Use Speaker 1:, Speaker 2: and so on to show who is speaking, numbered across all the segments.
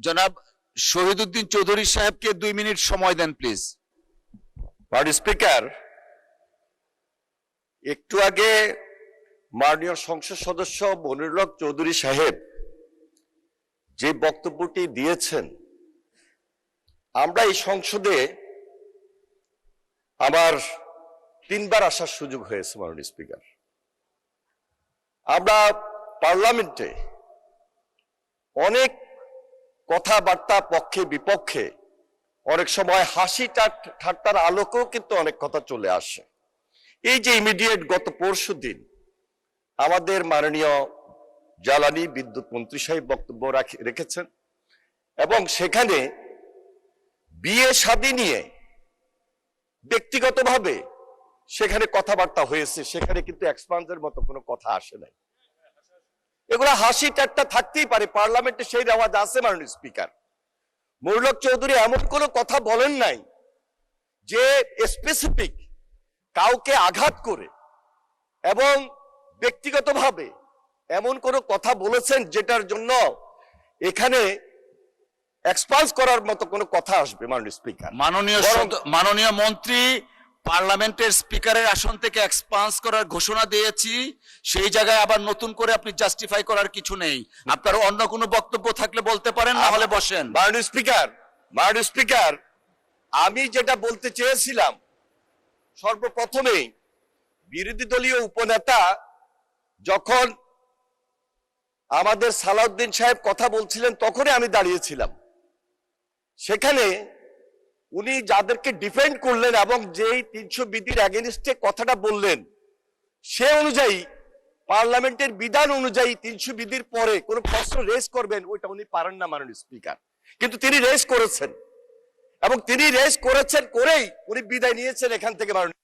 Speaker 1: জনাব শহীদুদ্দিন চৌধুরী সাহেবকে 2 মিনিট সময় দেন প্লিজ।
Speaker 2: মাননীয় স্পিকার, একটু আগে মাননীয় সংসদ সদস্য মনিরুল হক চৌধুরী সাহেব যে বক্তব্যটি দিয়েছেন, আমরা এই সংসদে আমার 3 বার আসার সুযোগ হয়েছে। মাননীয় স্পিকার, আমরা পার্লামেন্টে অনেক কথাবার্তা পক্ষে বিপক্ষে, অনেক সময় হাসি ঠাট্টার আলোকেও কিন্তু অনেক কথা চলে আসে। এই যে ইমিডিয়েট গত পরশুদিন আমাদের মাননীয় জ্বালানি বিদ্যুৎ মন্ত্রী সাহেব বক্তব্য রেখেছেন এবং সেখানে বিয়ে শাদী নিয়ে ব্যক্তিগতভাবে সেখানে কথাবার্তা হয়েছে, সেখানে কিন্তু এক্সপান্সের মতো কোনো কথা আসে নাই। এগুলো হাসি ঠাট্টা থাকতেই পারে, পার্লামেন্টে সেই রেওয়াজ আছে। মাননীয় স্পিকার, মনিরুল হক চৌধুরী এমন কোনো কথা বলেন নাই যে স্পেসিফিক কাউকে আঘাত করে এবং ব্যক্তিগতভাবে এমন কোনো কথা বলেছেন যেটার জন্য এখানে এক্সপান্স করার মতো কোনো কথা আসবে। মাননীয় স্পিকার,
Speaker 1: মাননীয় মন্ত্রী পার্লামেন্টের স্পিকারের আসন থেকে এক্সপান্স করার ঘোষণা দিয়েছি, সেই জায়গায় আবার নতুন করে আপনি জাস্টিফাই করার কিছু নেই। আপনার অন্য কোনো বক্তব্য থাকলে বলতে পারেন, না হলে বসেন।
Speaker 2: মাননীয় স্পিকার, আমি যেটা বলতে চেয়েছিলাম, সর্বপ্রথমেই বিরোধী দলীয় উপনেতা যখন আমাদের সালাউদ্দিন সাহেব কথা বলছিলেন তখনই আমি দাঁড়িয়েছিলাম। সেখানে উনি যাদেরকে ডিফেন্ড করলেন এবং যেই 300 বিধির এগেইনস্টে কথাটা বললেন, সে অনুযায়ী পার্লামেন্টের বিধান অনুযায়ী 300 বিধির পরে কোন প্রশ্ন রেজ করবেন, ওইটা উনি পারেন না মাননীয় স্পিকার। কিন্তু তিনি রেজ করেছেন এবং তিনি রেজ করেছেন করেই উনি বিদায় নিয়েছেন এখান থেকে। মাননীয়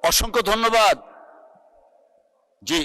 Speaker 1: অসংখ্য ধন্যবাদ। জি।